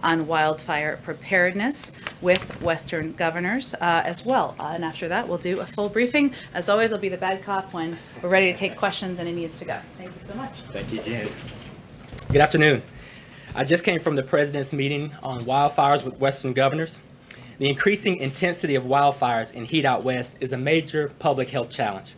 on wildfire preparedness with Western governors as well. And after that, we'll do a full briefing. As always, I'll be the bad cop when we're ready to take questions and it needs to go. Thank you so much. Thank you, Jen. Good afternoon. I just came from the President's meeting on wildfires with Western governors. The increasing intensity of wildfires and heat out west is a major public health challenge.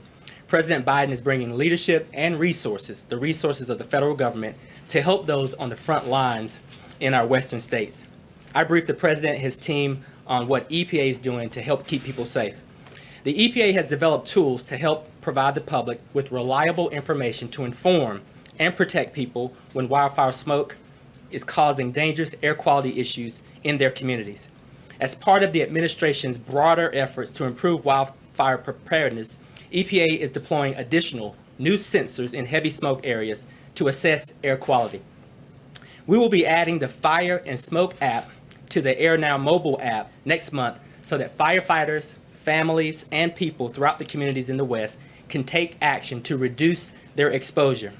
President Biden is bringing leadership and resources, the resources of the federal government, to help those on the front lines in our western states. I briefed the President and his team on what EPA is doing to help keep people safe. The EPA has developed tools to help provide the public with reliable information to inform and protect people when wildfire smoke is causing dangerous air quality issues in their communities. As part of the administration's broader efforts to improve wildfire preparedness, EPA is deploying additional new sensors in heavy smoke areas to assess air quality. We will be adding the Fire and Smoke app to the Air Now mobile app next month so that firefighters, families, and people throughout the communities in the West can take action to reduce their exposure.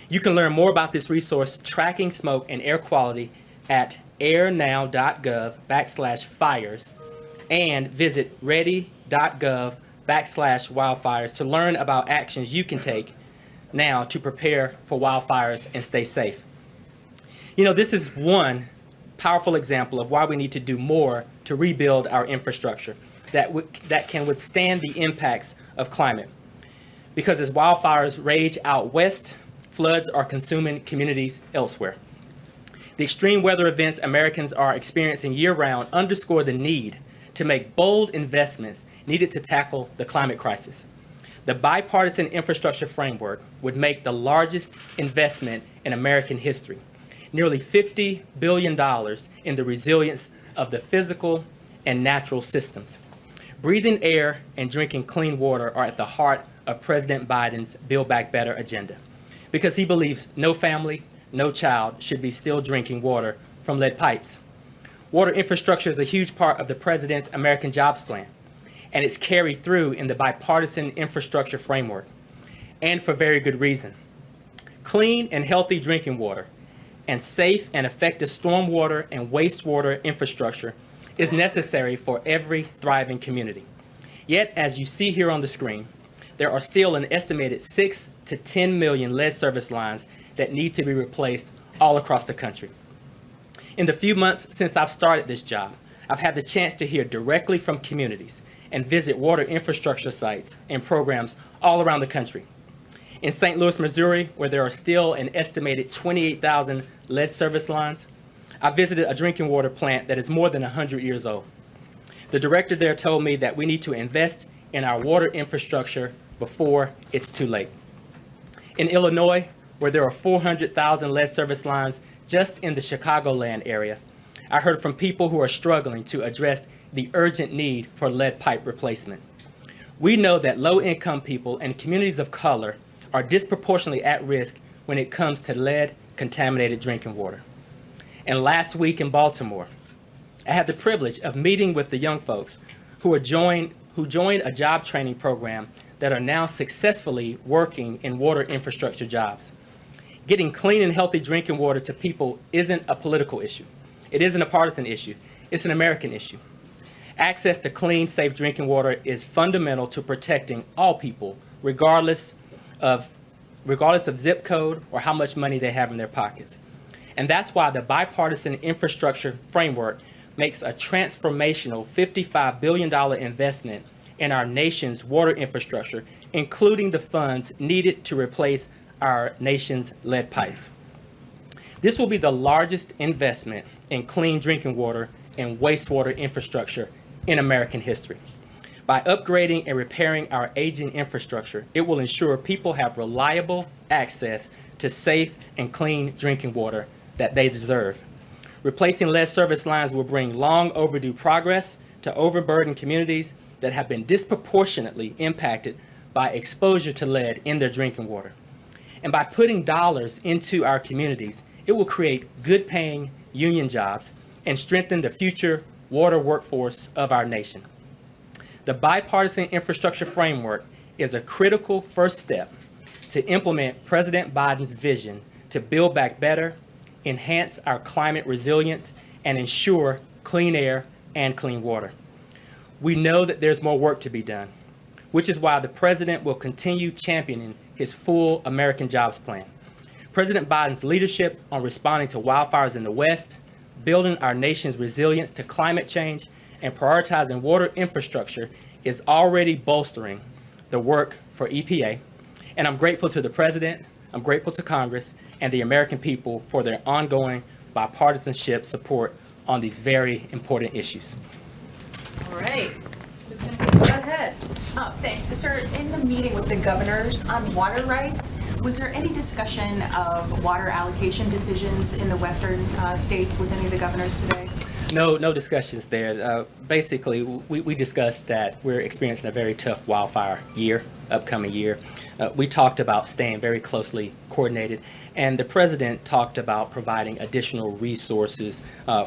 You can learn more about this resource tracking smoke and air quality at airnow.gov/fires and visit ready.gov/wildfires to learn about actions you can take now to prepare for wildfires and stay safe. You know, this is one powerful example of why we need to do more to rebuild our infrastructure that can withstand the impacts of climate. Because as wildfires rage out west, floods are consuming communities elsewhere. The extreme weather events Americans are experiencing year-round underscore the need to make bold investments needed to tackle the climate crisis. The Bipartisan Infrastructure Framework would make the largest investment in American history, nearly $50 billion in the resilience of the physical and natural systems. Breathing air and drinking clean water are at the heart of President Biden's Build Back Better agenda, because he believes no family, no child should be still drinking water from lead pipes. Water infrastructure is a huge part of the President's American Jobs Plan, and it's carried through in the Bipartisan Infrastructure Framework, and for very good reason. Clean and healthy drinking water and safe and effective stormwater and wastewater infrastructure is necessary for every thriving community. Yet, as you see here on the screen, there are still an estimated 6 to 10 million lead service lines that need to be replaced all across the country. In the few months since I've started this job, I've had the chance to hear directly from communities and visit water infrastructure sites and programs all around the country. In St. Louis, Missouri, where there are still an estimated 28,000 lead service lines, I visited a drinking water plant that is more than 100 years old. The director there told me that we need to invest in our water infrastructure before it's too late. In Illinois, where there are 400,000 lead service lines just in the Chicagoland area, I heard from people who are struggling to address the urgent need for lead pipe replacement. We know that low-income people and communities of color are disproportionately at risk when it comes to lead-contaminated drinking water. And last week in Baltimore, I had the privilege of meeting with the young folks who joined a job training program that are now successfully working in water infrastructure jobs. Getting clean and healthy drinking water to people isn't a political issue. It isn't a partisan issue. It's an American issue. Access to clean, safe drinking water is fundamental to protecting all people, regardless of zip code or how much money they have in their pockets. And that's why the Bipartisan Infrastructure Framework makes a transformational $55 billion investment in our nation's water infrastructure, including the funds needed to replace our nation's lead pipes. This will be the largest investment in clean drinking water and wastewater infrastructure in American history. By upgrading and repairing our aging infrastructure, it will ensure people have reliable access to safe and clean drinking water that they deserve. Replacing lead service lines will bring long overdue progress to overburdened communities that have been disproportionately impacted by exposure to lead in their drinking water. And by putting dollars into our communities, it will create good-paying union jobs and strengthen the future water workforce of our nation. The Bipartisan Infrastructure Framework is a critical first step to implement President Biden's vision to build back better, enhance our climate resilience, and ensure clean air and clean water. We know that there's more work to be done, which is why the President will continue championing his full American Jobs Plan. President Biden's leadership on responding to wildfires in the West, building our nation's resilience to climate change, and prioritizing water infrastructure is already bolstering the work for EPA. And I'm grateful to the President, I'm grateful to Congress, and the American people for their ongoing bipartisanship support on these very important issues. All right. Who's going to go ahead? Thanks. Sir, in the meeting with the governors on water rights, was there any discussion of water allocation decisions in the western states with any of the governors today? No discussions there. Basically, we discussed that we're experiencing a very tough wildfire year, upcoming year. We talked about staying very closely coordinated, and the President talked about providing additional resources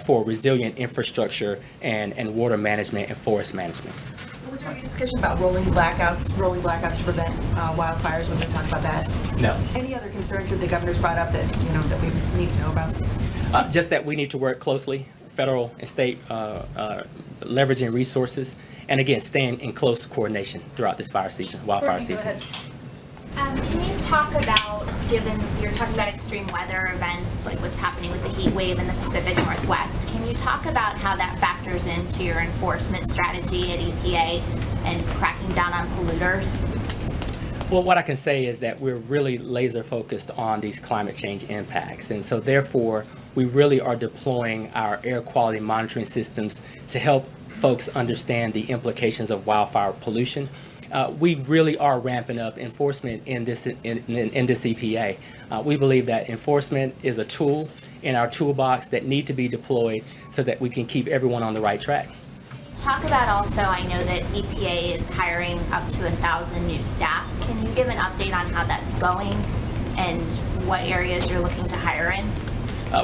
for resilient infrastructure and water management and forest management. Was there any discussion about rolling blackouts to prevent wildfires? Was there talk about that? No. Any other concerns that the governors brought up that that we need to know about? Just that we need to work closely, federal and state, leveraging resources, and again, staying in close coordination throughout this wildfire season. Can you talk about, given you're talking about extreme weather events, like what's happening with the heat wave in the Pacific Northwest, can you talk about how that factors into your enforcement strategy at EPA and cracking down on polluters? Well, what I can say is that we're really laser focused on these climate change impacts. And so therefore, we really are deploying our air quality monitoring systems to help folks understand the implications of wildfire pollution. We really are ramping up enforcement in this EPA. We believe that enforcement is a tool in our toolbox that need to be deployed so that we can keep everyone on the right track. Talk about also, I know that EPA is hiring up to 1,000 new staff. Can you give an update on how that's going and what areas you're looking to hire in?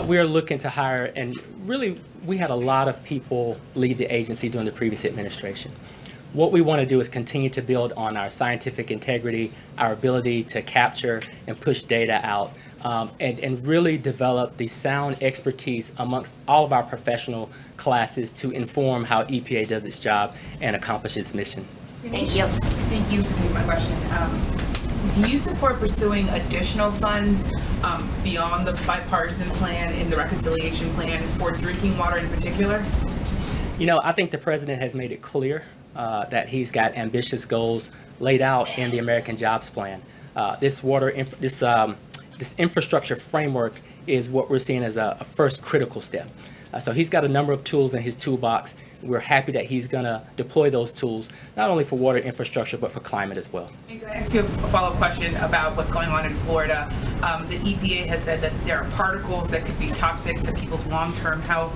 We're looking to hire, and really we had a lot of people leave the agency during the previous administration. What we want to do is continue to build on our scientific integrity, our ability to capture and push data out, and really develop the sound expertise amongst all of our professional classes to inform how EPA does its job and accomplish its mission. Thank you. Thank you for taking my question. Do you support pursuing additional funds beyond the bipartisan plan in the reconciliation plan for drinking water in particular? You know, I think the President has made it clear that he's got ambitious goals laid out in the American Jobs Plan. This infrastructure framework is what we're seeing as a first critical step. So he's got a number of tools in his toolbox. We're happy that he's going to deploy those tools, not only for water infrastructure, but for climate as well. Can I ask you a follow-up question about what's going on in Florida? The EPA has said that there are particles that could be toxic to people's long-term health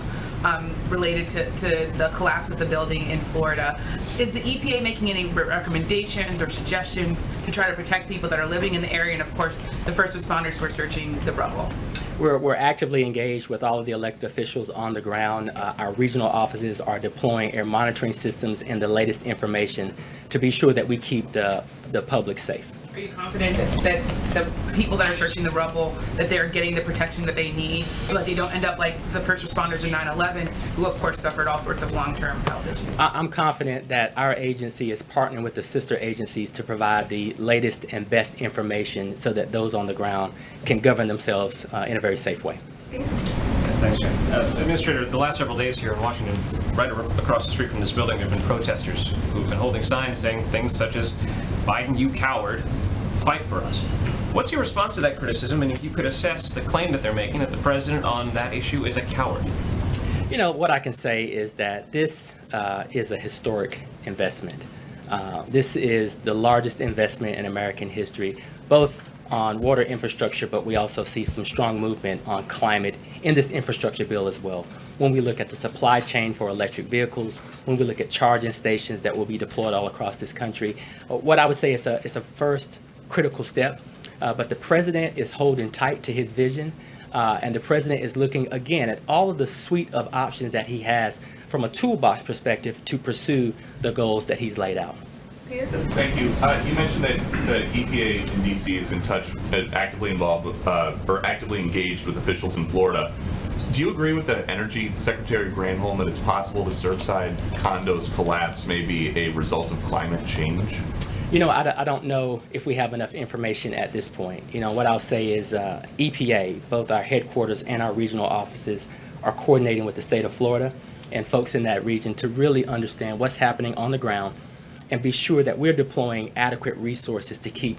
related to the collapse of the building in Florida. Is the EPA making any recommendations or suggestions to try to protect people that are living in the area and, of course, the first responders who are searching the rubble? We're actively engaged with all of the elected officials on the ground. Our regional offices are deploying air monitoring systems and the latest information to be sure that we keep the public safe. Are you confident that the people that are searching the rubble, that they're getting the protection that they need so that they don't end up like the first responders in 9/11, who of course suffered all sorts of long-term health issues? I'm confident that our agency is partnering with the sister agencies to provide the latest and best information so that those on the ground can govern themselves in a very safe way. Thanks, Jen. Administrator, the last several days here in Washington, right across the street from this building, there have been protesters who've been holding signs saying things such as, "Biden, you coward, fight for us." What's your response to that criticism, and if you could assess the claim that they're making that the president on that issue is a coward? You know, what I can say is that this is a historic investment. This is the largest investment in American history, both on water infrastructure, but we also see some strong movement on climate in this infrastructure bill as well. When we look at the supply chain for electric vehicles, when we look at charging stations that will be deployed all across this country, what I would say is a first critical step, but the president is holding tight to his vision, and the president is looking again at all of the suite of options that he has from a toolbox perspective to pursue the goals that he's laid out. Thank you. You mentioned that the EPA in DC is in touch, actively involved with, or actively engaged with officials in Florida. Do you agree with the Energy Secretary Granholm that it's possible that Surfside condos collapse may be a result of climate change? You know, I don't know if we have enough information at this point. You know, what I'll say is EPA, both our headquarters and our regional offices, are coordinating with the state of Florida and folks in that region to really understand what's happening on the ground and be sure that we're deploying adequate resources to keep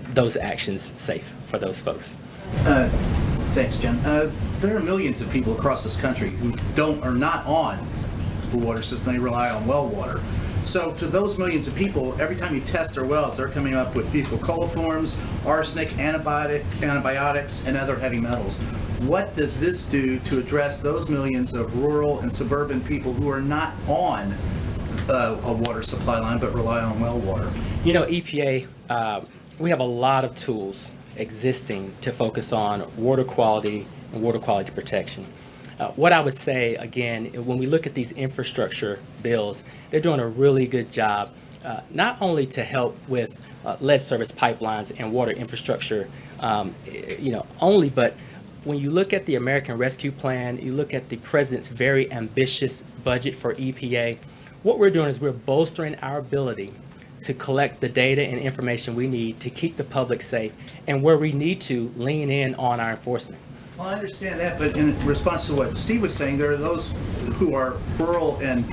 those actions safe for those folks. Thanks, Jen. There are millions of people across this country who are not on the water system. They rely on well water. So to those millions of people, every time you test their wells, they're coming up with fecal coliforms, arsenic, antibiotics, and other heavy metals. What does this do to address those millions of rural and suburban people who are not on a water supply line but rely on well water? You know, EPA, we have a lot of tools existing to focus on water quality and water quality protection. What I would say, again, when we look at these infrastructure bills, they're doing a really good job, not only to help with lead service pipelines and water infrastructure, only, but when you look at the American Rescue Plan, you look at the president's very ambitious budget for EPA, what we're doing is we're bolstering our ability to collect the data and information we need to keep the public safe, and where we need to lean in on our enforcement. Well, I understand that, but in response to what Steve was saying, there are those who are rural and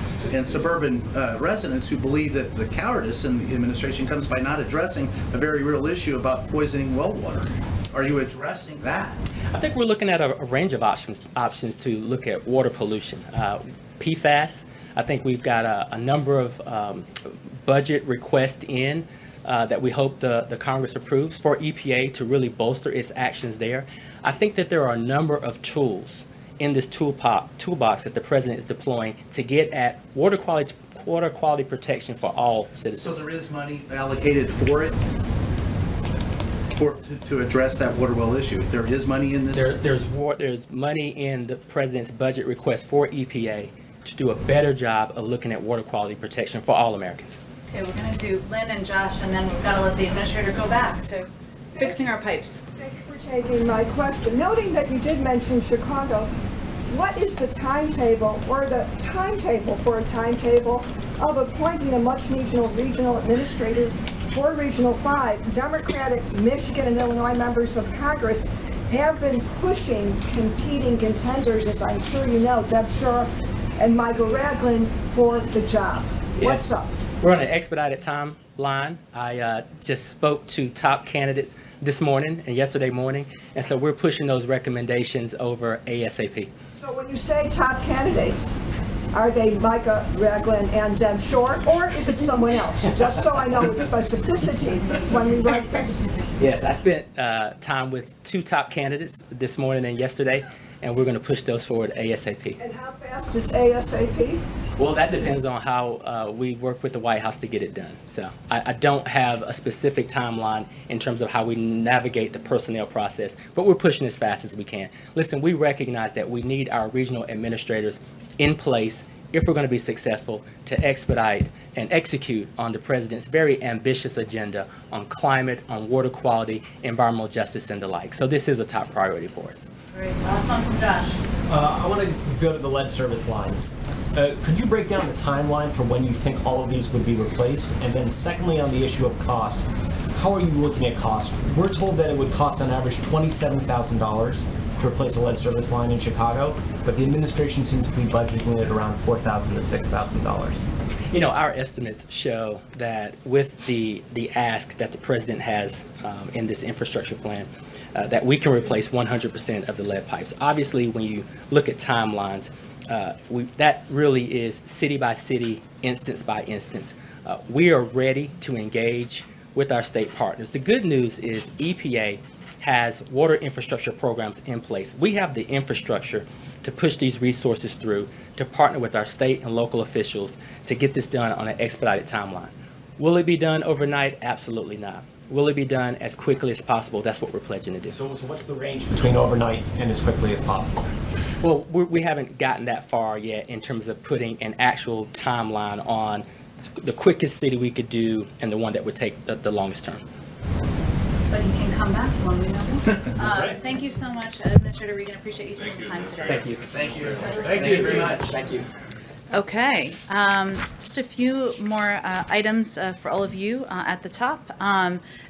suburban residents who believe that the cowardice in the administration comes by not addressing a very real issue about poisoning well water. Are you addressing that? I think we're looking at a range of options to look at water pollution. PFAS, I think we've got a number of budget requests in that we hope the Congress approves for EPA to really bolster its actions there. I think that there are a number of tools in this toolbox that the president is deploying to get at water quality protection for all citizens. So there is money allocated for it, to address that water well issue. There is money in this? There's money in the president's budget request for EPA to do a better job of looking at water quality protection for all Americans. Okay, we're going to do Lynn and Josh, and then we've got to let the administrator go back to fixing our pipes. Thank you for taking my question. Noting that you did mention Chicago, what is the timetable or the timetable for a timetable of appointing a much-needed regional administrator for Regional 5? Democratic Michigan and Illinois members of Congress have been pushing competing contenders, as I'm sure you know, Deb Shore and Michael Ragland, for the job. What's up? We're on an expedited timeline. I just spoke to top candidates this morning and yesterday morning, and so we're pushing those recommendations over ASAP. So when you say top candidates, are they Micah Ragland and Deb Shore, or is it someone else? Just so I know with specificity when we write this. Yes, I spent time with two top candidates this morning and yesterday, and we're going to push those forward ASAP. And how fast is ASAP? Well, that depends on how we work with the White House to get it done. So I don't have a specific timeline in terms of how we navigate the personnel process, but we're pushing as fast as we can. Listen, we recognize that we need our regional administrators in place if we're going to be successful to expedite and execute on the president's very ambitious agenda on climate, on water quality, environmental justice, and the like. So this is a top priority for us. Great. Last one from Josh. I want to go to the lead service lines. Could you break down the timeline for when you think all of these would be replaced? And then secondly, on the issue of cost, how are you looking at cost? We're told that it would cost on average $27,000 to replace a lead service line in Chicago, but the administration seems to be budgeting it around $4,000 to $6,000. You know, our estimates show that with the ask that the president has in this infrastructure plan, that we can replace 100% of the lead pipes. Obviously, when you look at timelines, that really is city by city, instance by instance. We are ready to engage with our state partners. The good news is EPA has water infrastructure programs in place. We have the infrastructure to push these resources through, to partner with our state and local officials to get this done on an expedited timeline. Will it be done overnight? Absolutely not. Will it be done as quickly as possible? That's what we're pledging to do. So what's the range between overnight and as quickly as possible? Well, we haven't gotten that far yet in terms of putting an actual timeline on the quickest city we could do and the one that would take the longest term. But he can come back when we know. Thank you so much, Administrator Regan. Appreciate you taking the time today. Thank you. Thank you. Thank you very much. Thank you. Okay, just a few more items for all of you at the top.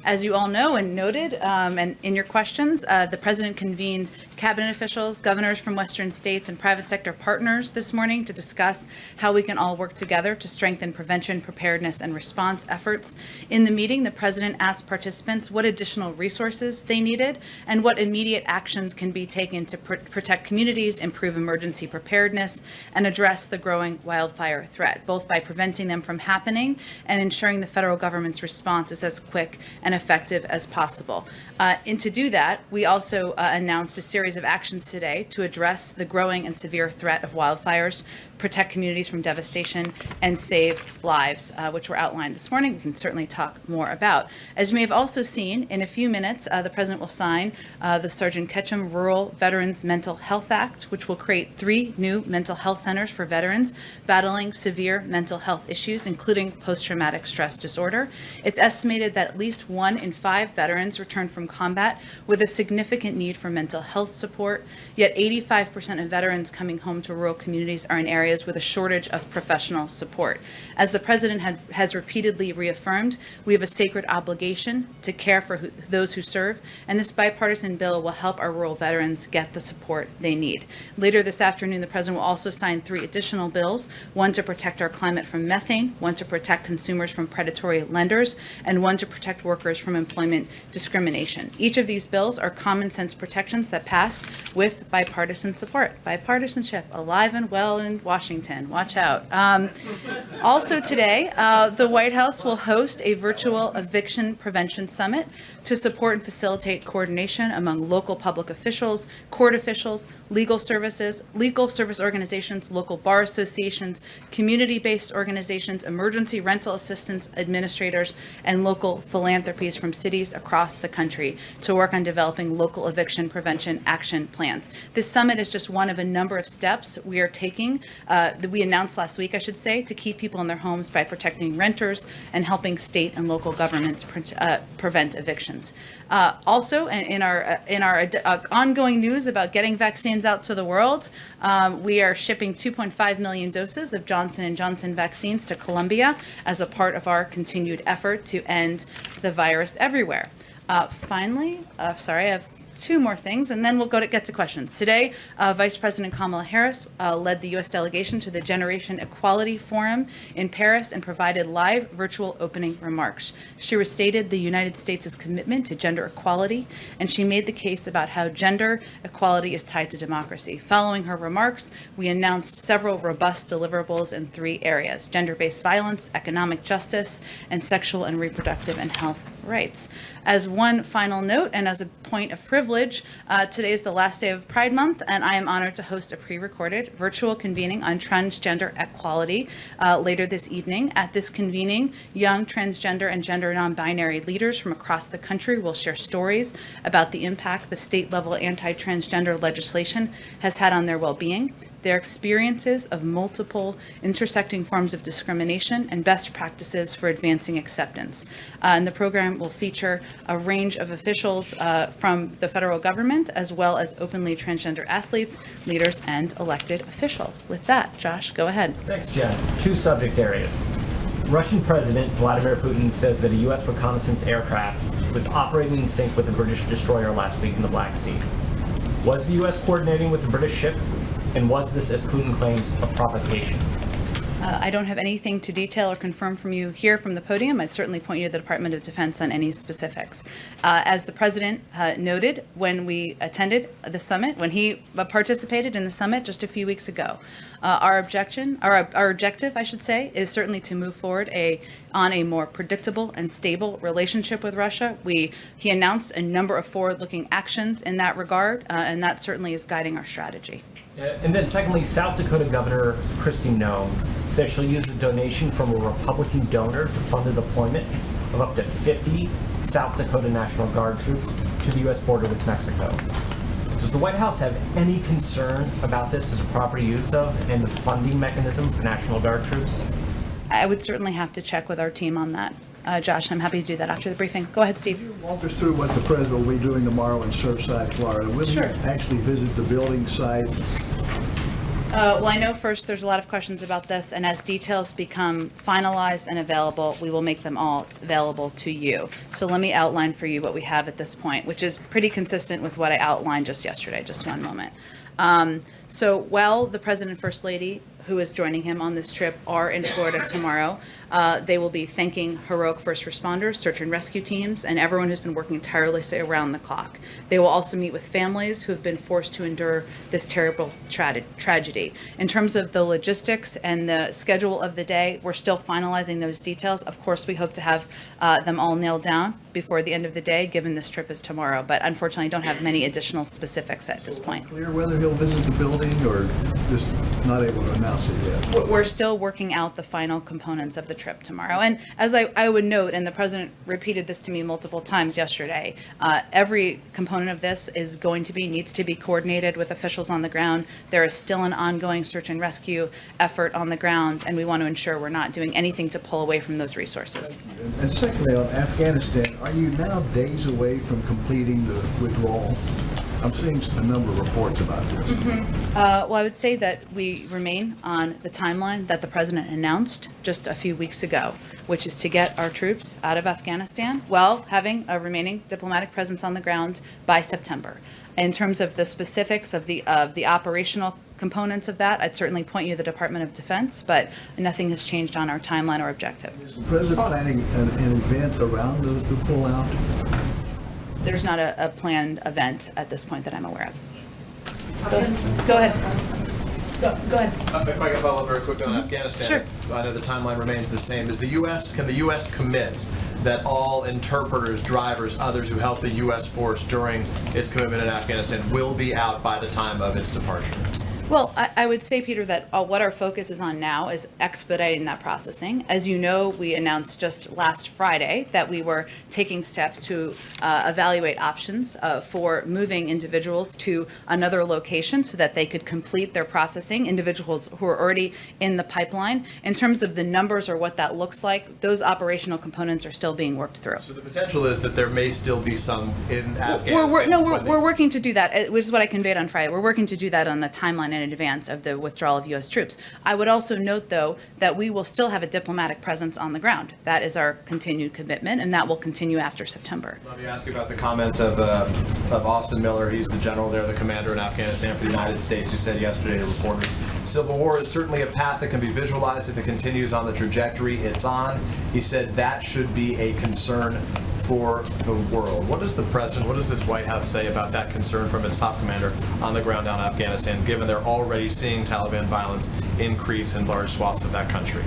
As you all know and noted, and in your questions, the President convened cabinet officials, governors from Western states, and private sector partners this morning to discuss how we can all work together to strengthen prevention, preparedness, and response efforts. In the meeting, the President asked participants what additional resources they needed and what immediate actions can be taken to protect communities, improve emergency preparedness, and address the growing wildfire threat, both by preventing them from happening and ensuring the federal government's response is as quick and effective as possible. And to do that, we also announced a series of actions today to address the growing and severe threat of wildfires, protect communities from devastation, and save lives, which were outlined this morning. We can certainly talk more about. As you may have also seen, in a few minutes, the President will sign the Sergeant Ketchum Rural Veterans Mental Health Act, which will create 3 new mental health centers for veterans battling severe mental health issues, including post-traumatic stress disorder. It's estimated that at least 1 in 5 veterans return from combat with a significant need for mental health support, yet 85% of veterans coming home to rural communities are in areas with a shortage of professional support. As the President has repeatedly reaffirmed, we have a sacred obligation to care for those who serve, and this bipartisan bill will help our rural veterans get the support they need. Later this afternoon, the President will also sign 3 additional bills, one to protect our climate from methane, one to protect consumers from predatory lenders, and one to protect workers from employment discrimination. Each of these bills are common sense protections that passed with bipartisan support. Bipartisanship alive and well in Washington. Watch out. Also today, the White House will host a virtual eviction prevention summit to support and facilitate coordination among local public officials, court officials, legal service organizations, local bar associations, community-based organizations, emergency rental assistance administrators, and local philanthropies from cities across the country to work on developing local eviction prevention action plans. This summit is just one of a number of steps we are taking, that we announced last week, I should say, to keep people in their homes by protecting renters and helping state and local governments prevent evictions. Also, in our ongoing news about getting vaccines out to the world, we are shipping 2.5 million doses of Johnson & Johnson vaccines to Colombia as a part of our continued effort to end the virus everywhere. Finally, sorry, I have 2 more things, and then we'll get to questions. Today, Vice President Kamala Harris led the U.S. delegation to the Generation Equality Forum in Paris and provided live virtual opening remarks. She restated the United States' commitment to gender equality, and she made the case about how gender equality is tied to democracy. Following her remarks, we announced several robust deliverables in 3 areas: gender-based violence, economic justice, and sexual and reproductive and health rights. As one final note, and as a point of privilege, today is the last day of Pride Month, and I am honored to host a pre-recorded virtual convening on transgender equality later this evening. At this convening, young transgender and gender non-binary leaders from across the country will share stories about the impact the state-level anti-transgender legislation has had on their well-being, their experiences of multiple intersecting forms of discrimination, and best practices for advancing acceptance. And the program will feature a range of officials from the federal government, as well as openly transgender athletes, leaders, and elected officials. With that, Josh, go ahead. Thanks, Jen. 2 subject areas. Russian President Vladimir Putin says that a U.S. reconnaissance aircraft was operating in sync with a British destroyer last week in the Black Sea. Was the U.S. coordinating with the British ship? And was this, as Putin claims, a provocation? I don't have anything to detail or confirm from you here from the podium. I'd certainly point you to the Department of Defense on any specifics. As the President noted when we attended the summit, when he participated in the summit just a few weeks ago, our objective, I should say, is certainly to move forward on a more predictable and stable relationship with Russia. He announced a number of forward-looking actions in that regard, and that certainly is guiding our strategy. And then secondly, South Dakota Governor Kristi Noem said she'll use a donation from a Republican donor to fund the deployment of up to 50 South Dakota National Guard troops to the U.S. border with Mexico. Does the White House have any concern about this as a proper use of and the funding mechanism for National Guard troops? I would certainly have to check with our team on that. Josh. I'm happy to do that after the briefing. Go ahead, Steve. Walk us through what the president will be doing tomorrow in Surfside, Florida. Will Sure. he actually visit the building site? Well, I know first there's a lot of questions about this, and as details become finalized and available, we will make them all available to you. So let me outline for you what we have at this point, which is pretty consistent with what I outlined just yesterday. Just one moment. So while the President and First Lady, who is joining him on this trip, are in Florida tomorrow, they will be thanking heroic first responders, search and rescue teams, and everyone who's been working tirelessly around the clock. They will also meet with families who have been forced to endure this terrible tragedy. In terms of the logistics and the schedule of the day, we're still finalizing those details. Of course, we hope to have them all nailed down before the end of the day, given this trip is tomorrow, but unfortunately don't have many additional specifics at this point. Clear whether he'll visit the building or just not able to announce it yet? We're still working out the final components of the trip tomorrow. And as I would note, and the President repeated this to me multiple times yesterday, every component of this needs to be coordinated with officials on the ground. There is still an ongoing search and rescue effort on the ground, and we want to ensure we're not doing anything to pull away from those resources. And secondly, on Afghanistan, are you now days away from completing the withdrawal? I'm seeing a number of reports about this. Well, I would say that we remain on the timeline that the President announced just a few weeks ago, which is to get our troops out of Afghanistan while having a remaining diplomatic presence on the ground by September. In terms of the specifics of the operational components of that, I'd certainly point you to the Department of Defense, but nothing has changed on our timeline or objective. Is the President planning an event around the pullout? There's not a planned event at this point that I'm aware of. Go ahead. Go ahead. If I can follow up very quickly on Afghanistan. Sure. I know the timeline remains the same. Can the U.S. commit that all interpreters, drivers, others who help the U.S. force during its commitment in Afghanistan will be out by the time of its departure? Well, I would say, Peter, that what our focus is on now is expediting that processing. As you know, we announced just last Friday that we were taking steps to evaluate options for moving individuals to another location so that they could complete their processing, individuals who are already in the pipeline. In terms of the numbers or what that looks like, those operational components are still being worked through. So the potential is that there may still be some in Afghanistan. We're working to do that, which is what I conveyed on Friday. We're working to do that on the timeline in advance of the withdrawal of U.S. troops. I would also note, though, that we will still have a diplomatic presence on the ground. That is our continued commitment, and that will continue after September. Let me ask you about the comments of Austin Miller. He's the general there, the commander in Afghanistan for the United States, who said yesterday to reporters, "Civil war is certainly a path that can be visualized if it continues on the trajectory it's on." He said that should be a concern for the world. What does the president, what does this White House say about that concern from its top commander on the ground down in Afghanistan, given they're already seeing Taliban violence increase in large swaths of that country?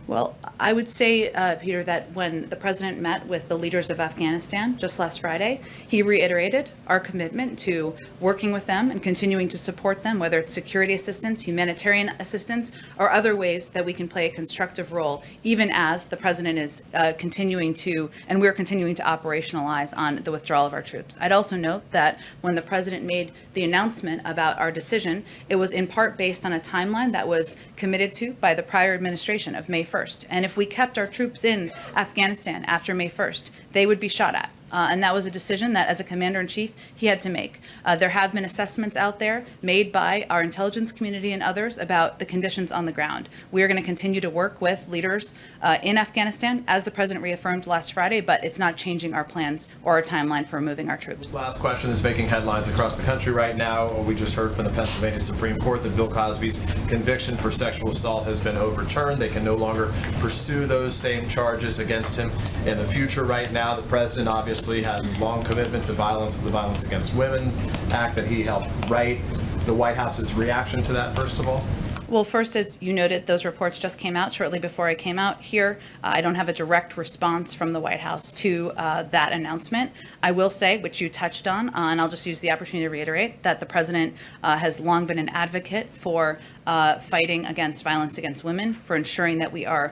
Well, I would say, Peter, that when the president met with the leaders of Afghanistan just last Friday, he reiterated our commitment to working with them and continuing to support them, whether it's security assistance, humanitarian assistance, or other ways that we can play a constructive role, even as the president is continuing to, and we're continuing to operationalize on the withdrawal of our troops. I'd also note that when the president made the announcement about our decision, it was in part based on a timeline that was committed to by the prior administration of May 1st. And if we kept our troops in Afghanistan after May 1st, they would be shot at. And that was a decision that, as a commander-in-chief, he had to make. There have been assessments out there made by our intelligence community and others about the conditions on the ground. We are going to continue to work with leaders in Afghanistan, as the president reaffirmed last Friday, but it's not changing our plans or our timeline for moving our troops. Last question is making headlines across the country right now. We just heard from the Pennsylvania Supreme Court that Bill Cosby's conviction for sexual assault has been overturned. They can no longer pursue those same charges against him in the future. Right now, the president obviously has long commitment to violence, the Violence Against Women Act that he helped write. The White House's reaction to that, first of all? Well, first, as you noted, those reports just came out shortly before I came out here. I don't have a direct response from the White House to that announcement. I will say, which you touched on, and I'll just use the opportunity to reiterate, that the president has long been an advocate for fighting against violence against women, for ensuring that we are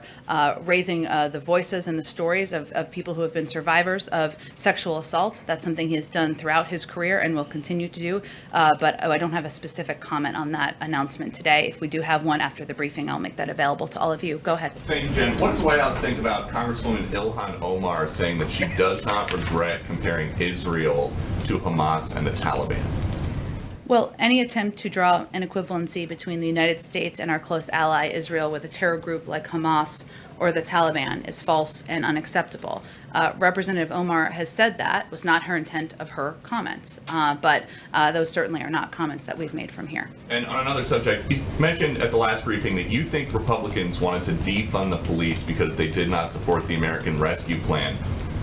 raising the voices and the stories of people who have been survivors of sexual assault. That's something he has done throughout his career and will continue to do. But I don't have a specific comment on that announcement today. If we do have one after the briefing, I'll make that available to all of you. Go ahead. Thank you, Jen. What does the White House think about Congresswoman Ilhan Omar saying that she does not regret comparing Israel to Hamas and the Taliban? Well, any attempt to draw an equivalency between the United States and our close ally Israel with a terror group like Hamas or the Taliban is false and unacceptable. Representative Omar has said that was not her intent of her comments, but those certainly are not comments that we've made from here. And on another subject, you mentioned at the last briefing that you think Republicans wanted to defund the police because they did not support the American Rescue Plan.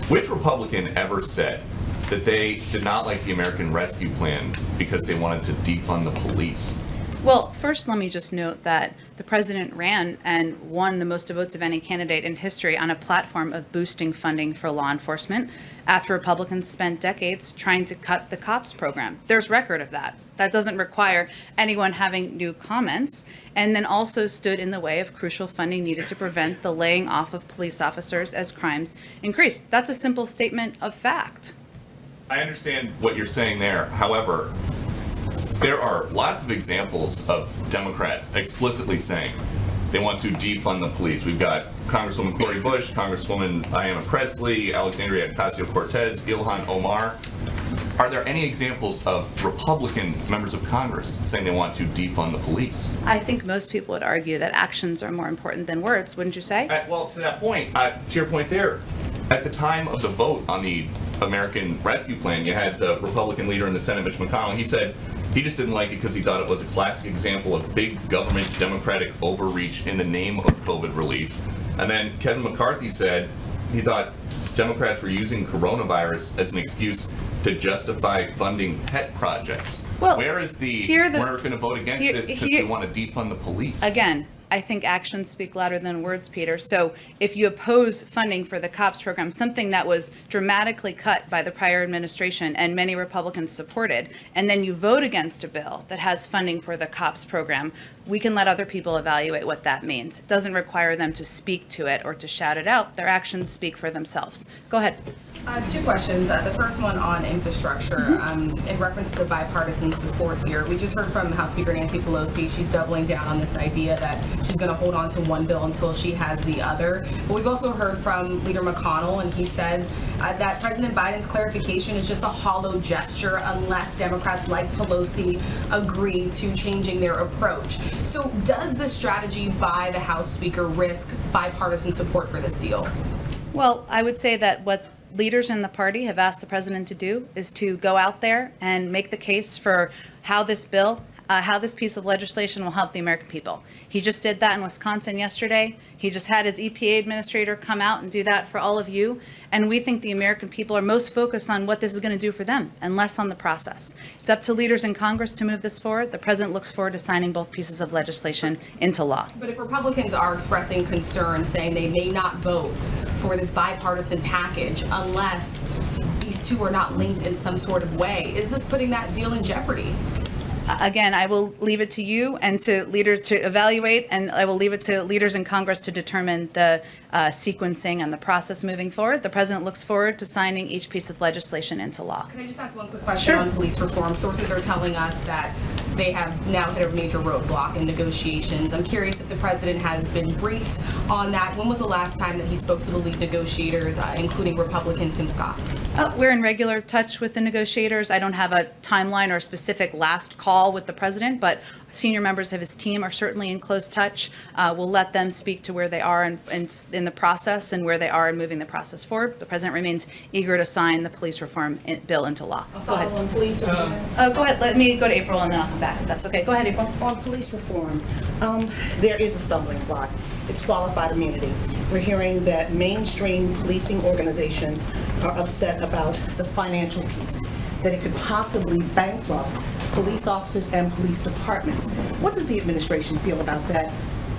Which Republican ever said that they did not like the American Rescue Plan because they wanted to defund the police? Well, first, let me just note that the president ran and won the most votes of any candidate in history on a platform of boosting funding for law enforcement after Republicans spent decades trying to cut the COPS program. There's record of that. That doesn't require anyone having new comments, and then also stood in the way of crucial funding needed to prevent the laying off of police officers as crimes increased. That's a simple statement of fact. I understand what you're saying there. However, there are lots of examples of Democrats explicitly saying they want to defund the police. We've got Congresswoman Cori Bush, Congresswoman Ayanna Pressley, Alexandria Ocasio-Cortez, Ilhan Omar. Are there any examples of Republican members of Congress saying they want to defund the police? I think most people would argue that actions are more important than words, wouldn't you say? Well, to that point, to your point there, at the time of the vote on the American Rescue Plan, you had the Republican leader in the Senate, Mitch McConnell. He said he just didn't like it because he thought it was a classic example of big government Democratic overreach in the name of COVID relief. And then Kevin McCarthy said he thought Democrats were using coronavirus as an excuse to justify funding pet projects. Well, where is we're going to vote against this because we want to defund the police? Again, I think actions speak louder than words, Peter. So if you oppose funding for the COPS program, something that was dramatically cut by the prior administration and many Republicans supported, and then you vote against a bill that has funding for the COPS program, we can let other people evaluate what that means. It doesn't require them to speak to it or to shout it out. Their actions speak for themselves. Go ahead. Two questions. The first one on infrastructure. In reference to the bipartisan support here, we just heard from House Speaker Nancy Pelosi. She's doubling down on this idea that she's going to hold on to one bill until she has the other. But we've also heard from Leader McConnell, and he says that President Biden's clarification is just a hollow gesture unless Democrats like Pelosi agree to changing their approach. So does this strategy by the House Speaker risk bipartisan support for this deal? Well, I would say that what leaders in the party have asked the president to do is to go out there and make the case for how this bill, how this piece of legislation will help the American people. He just did that in Wisconsin yesterday. He just had his EPA administrator come out and do that for all of you. And we think the American people are most focused on what this is going to do for them and less on the process. It's up to leaders in Congress to move this forward. The president looks forward to signing both pieces of legislation into law. But if Republicans are expressing concern, saying they may not vote for this bipartisan package unless these two are not linked in some sort of way, is this putting that deal in jeopardy? Again, I will leave it to you and to leaders to evaluate, and I will leave it to leaders in Congress to determine the sequencing and the process moving forward. The president looks forward to signing each piece of legislation into law. Can I just ask one quick question on police reform? Sources are telling us that they have now hit a major roadblock in negotiations. I'm curious if the president has been briefed on that. When was the last time that he spoke to the lead negotiators, including Republican Tim Scott? We're in regular touch with the negotiators. I don't have a timeline or a specific last call with the president, but senior members of his team are certainly in close touch. We'll let them speak to where they are in the process and where they are in moving the process forward. The president remains eager to sign the police reform bill into law. Go ahead. On police go ahead. Let me go to April and then I'll come back if that's okay. Go ahead, April. On police reform, there is a stumbling block. It's qualified immunity. We're hearing that mainstream policing organizations are upset about the financial piece, that it could possibly bankrupt police officers and police departments. What does the administration feel about that?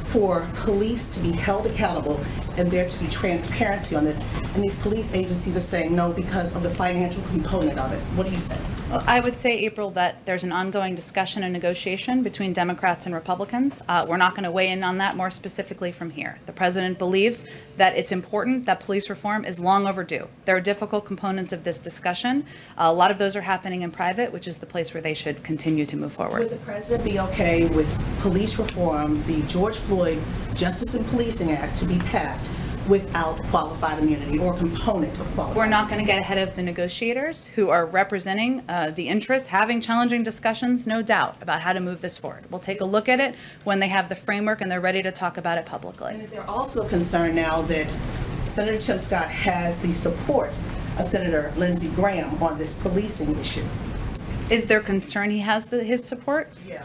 For police to be held accountable and there to be transparency on this, and these police agencies are saying no because of the financial component of it. What do you say? Well, I would say, April, that there's an ongoing discussion and negotiation between Democrats and Republicans. We're not going to weigh in on that more specifically from here. The president believes that it's important that police reform is long overdue. There are difficult components of this discussion. A lot of those are happening in private, which is the place where they should continue to move forward. Would the president be okay with police reform, the George Floyd Justice and Policing Act, to be passed without qualified immunity or component of qualified. We're not going to get ahead of the negotiators who are representing the interests, having challenging discussions, no doubt, about how to move this forward. We'll take a look at it when they have the framework and they're ready to talk about it publicly. And is there also concern now that Senator Tim Scott has the support of Senator Lindsey Graham on this policing issue? Is there concern he has his support? Yeah.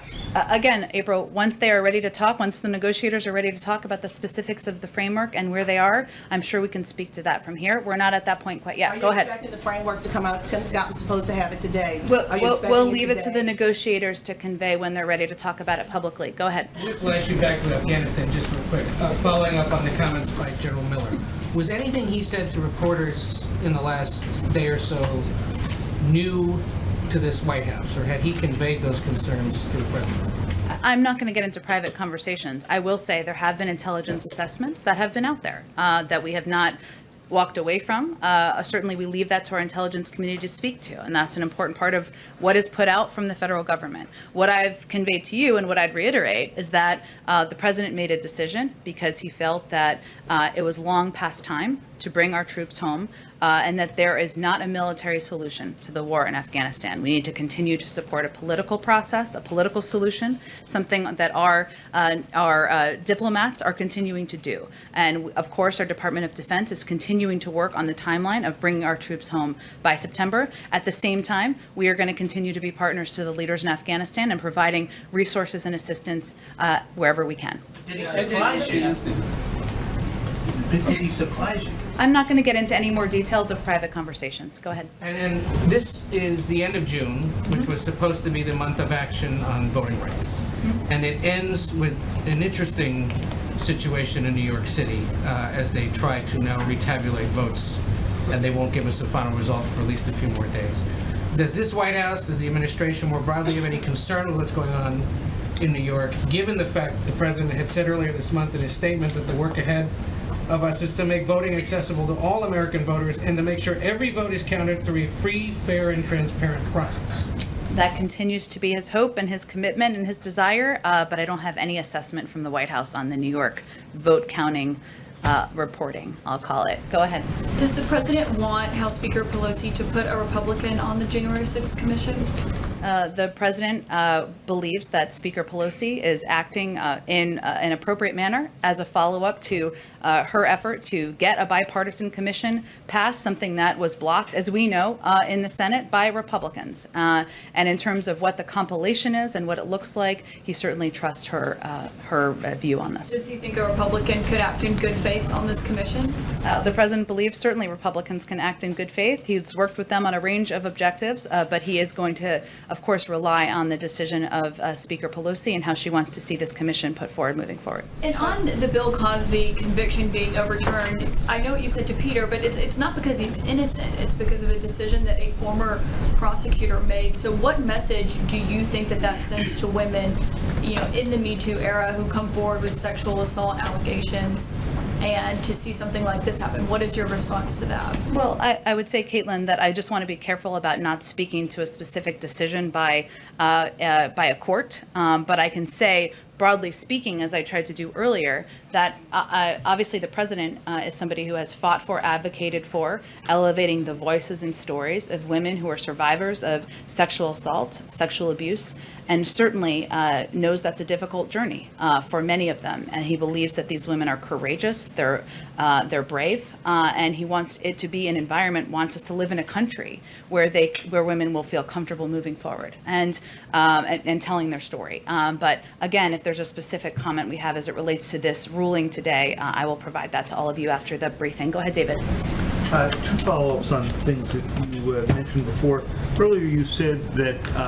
Again, April, once they are ready to talk, once the negotiators are ready to talk about the specifics of the framework and where they are, I'm sure we can speak to that from here. We're not at that point quite yet. Go ahead. Are you expecting the framework to come out? Tim Scott was supposed to have it today. We'll leave it to the negotiators to convey when they're ready to talk about it publicly. Go ahead. We'll ask you back to Afghanistan just real quick. Following up on the comments by General Miller, was anything he said to reporters in the last day or so new to this White House, or had he conveyed those concerns to the president? I'm not going to get into private conversations. I will say there have been intelligence assessments that have been out there that we have not walked away from. Certainly we leave that to our intelligence community to speak to, and that's an important part of what is put out from the federal government. What I've conveyed to you and what I'd reiterate is that the president made a decision because he felt that it was long past time to bring our troops home, and that there is not a military solution to the war in Afghanistan. We need to continue to support a political process, a political solution, something that our diplomats are continuing to do. And of course, our Department of Defense is continuing to work on the timeline of bringing our troops home by September. At the same time, we are going to continue to be partners to the leaders in Afghanistan and providing resources and assistance wherever we can. Did he surprise you? Did he surprise you? I'm not going to get into any more details of private conversations. Go ahead. And this is the end of June, which was supposed to be the month of action on voting rights. And it ends with an interesting situation in New York City as they try to now retabulate votes, and they won't give us the final result for at least a few more days. Does this White House, does the administration more broadly have any concern with what's going on in New York, given the fact that the president had said earlier this month in his statement that the work ahead of us is to make voting accessible to all American voters and to make sure every vote is counted through a free, fair, and transparent process? That continues to be his hope and his commitment and his desire, but I don't have any assessment from the White House on the New York vote counting reporting, I'll call it. Go ahead. Does the president want House Speaker Pelosi to put a Republican on the January 6th commission? The president believes that Speaker Pelosi is acting in an appropriate manner as a follow-up to her effort to get a bipartisan commission passed, something that was blocked, as we know, in the Senate by Republicans. And in terms of what the compilation is and what it looks like, he certainly trusts her view on this. Does he think a Republican could act in good faith on this commission? The president believes certainly Republicans can act in good faith. He's worked with them on a range of objectives, but he is going to, of course, rely on the decision of Speaker Pelosi and how she wants to see this commission put forward moving forward. And on the Bill Cosby conviction being overturned, I know what you said to Peter, but it's not because he's innocent. It's because of a decision that a former prosecutor made. So what message do you think that sends to women, in the Me Too era who come forward with sexual assault allegations, and to see something like this happen? What is your response to that? Well, I would say, Caitlin, that I just want to be careful about not speaking to a specific decision by a court, but I can say, broadly speaking, as I tried to do earlier, that obviously the president is somebody who has fought for, advocated for, elevating the voices and stories of women who are survivors of sexual assault, sexual abuse, and certainly knows that's a difficult journey for many of them. And he believes that these women are courageous, they're brave, and he wants it to be an environment, wants us to live in a country where women will feel comfortable moving forward and telling their story. But again, if there's a specific comment we have as it relates to this ruling today, I will provide that to all of you after the briefing. Go ahead, David. Two follow-ups on things that you mentioned before. Earlier you said that